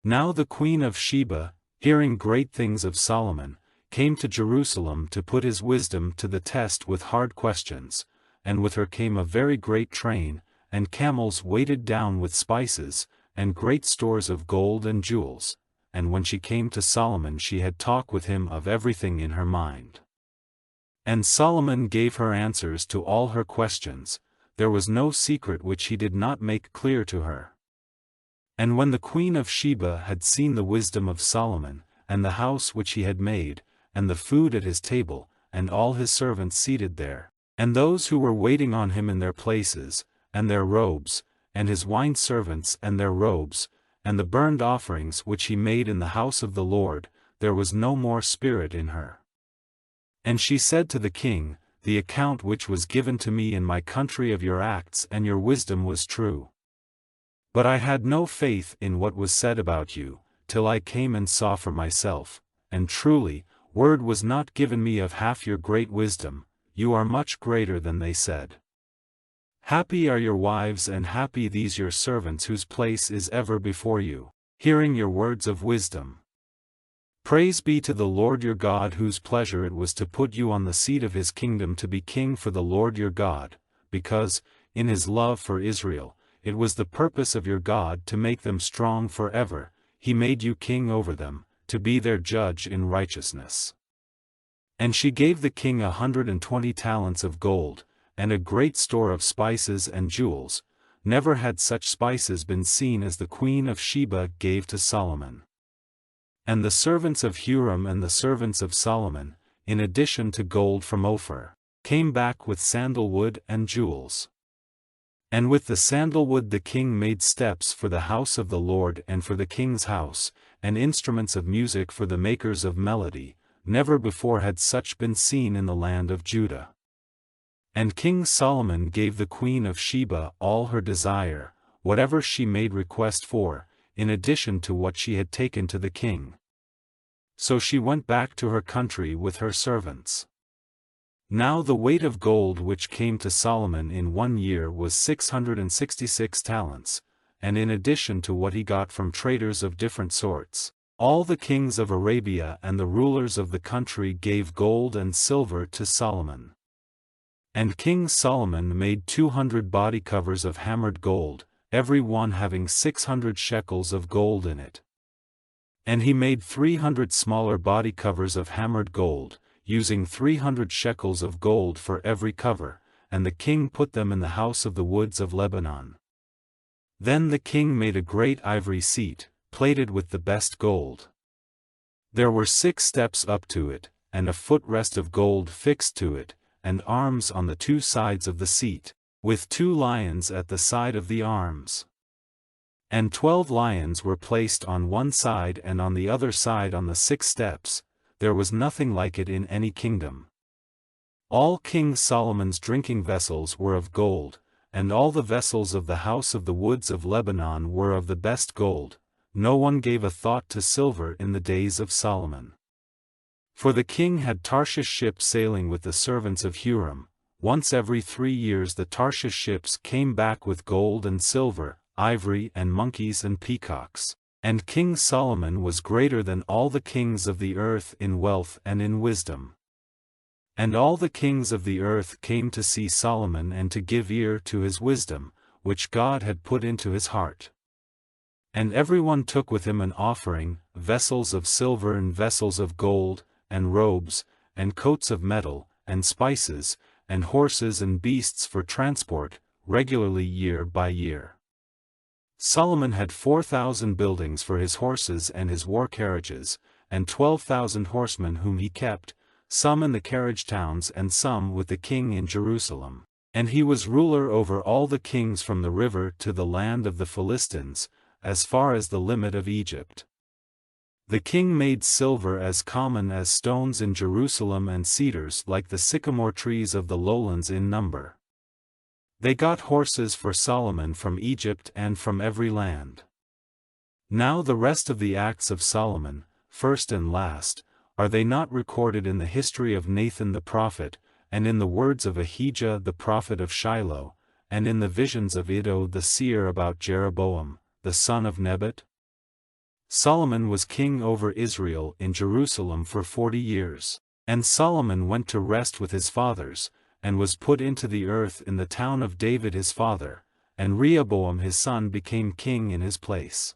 Now the queen of Sheba, hearing great things of Solomon, came to Jerusalem to put his wisdom to the test with hard questions, and with her came a very great train, and camels weighted down with spices, and great stores of gold and jewels. And when she came to Solomon she had talk with him of everything in her mind. And Solomon gave her answers to all her questions, there was no secret which he did not make clear to her. And when the queen of Sheba had seen the wisdom of Solomon, and the house which he had made, and the food at his table, and all his servants seated there, and those who were waiting on him in their places, and their robes, and his wine servants and their robes, and the burnt offerings which he made in the house of the Lord, there was no more spirit in her. And she said to the king, The account which was given to me in my country of your acts and your wisdom was true. But I had no faith in what was said about you, till I came and saw for myself, and truly, word was not given me of half your great wisdom, you are much greater than they said. Happy are your wives and happy these your servants whose place is ever before you, hearing your words of wisdom. Praise be to the Lord your God whose pleasure it was to put you on the seat of his kingdom to be king for the Lord your God, because, in his love for Israel, it was the purpose of your God to make them strong forever, he made you king over them, to be their judge in righteousness. And she gave the king 120 talents of gold, and a great store of spices and jewels. Never had such spices been seen as the queen of Sheba gave to Solomon. And the servants of Huram and the servants of Solomon, in addition to gold from Ophir, came back with sandalwood and jewels. And with the sandalwood the king made steps for the house of the Lord and for the king's house, and instruments of music for the makers of melody. Never before had such been seen in the land of Judah. And King Solomon gave the queen of Sheba all her desire, whatever she made request for, in addition to what she had taken to the king. So she went back to her country with her servants. Now the weight of gold which came to Solomon in 1 year was 666 talents, and in addition to what he got from traders of different sorts, all the kings of Arabia and the rulers of the country gave gold and silver to Solomon. And King Solomon made 200 body covers of hammered gold, every one having 600 shekels of gold in it. And he made 300 smaller body covers of hammered gold, using 300 shekels of gold for every cover, and the king put them in the house of the woods of Lebanon. Then the king made a great ivory seat, plated with the best gold. There were 6 steps up to it, and a footrest of gold fixed to it, and arms on the 2 sides of the seat, with 2 lions at the side of the arms. And 12 lions were placed on one side and on the other side on the 6 steps, there was nothing like it in any kingdom. All King Solomon's drinking vessels were of gold, and all the vessels of the house of the woods of Lebanon were of the best gold. No one gave a thought to silver in the days of Solomon. For the king had Tarshish ships sailing with the servants of Huram. Once every 3 years the Tarshish ships came back with gold and silver, ivory and monkeys and peacocks. And King Solomon was greater than all the kings of the earth in wealth and in wisdom. And all the kings of the earth came to see Solomon and to give ear to his wisdom, which God had put into his heart. And everyone took with him an offering, vessels of silver and vessels of gold, and robes, and coats of metal, and spices, and horses and beasts for transport, regularly year by year. Solomon had 4,000 buildings for his horses and his war carriages, and 12,000 horsemen whom he kept, some in the carriage towns and some with the king in Jerusalem. And he was ruler over all the kings from the river to the land of the Philistines, as far as the limit of Egypt. The king made silver as common as stones in Jerusalem and cedars like the sycamore trees of the lowlands in number. They got horses for Solomon from Egypt and from every land. Now the rest of the acts of Solomon, first and last, are they not recorded in the history of Nathan the prophet, and in the words of Ahijah the prophet of Shiloh, and in the visions of Iddo the seer about Jeroboam, the son of Nebat? Solomon was king over Israel in Jerusalem for 40 years. And Solomon went to rest with his fathers, and was put into the earth in the town of David his father, and Rehoboam his son became king in his place.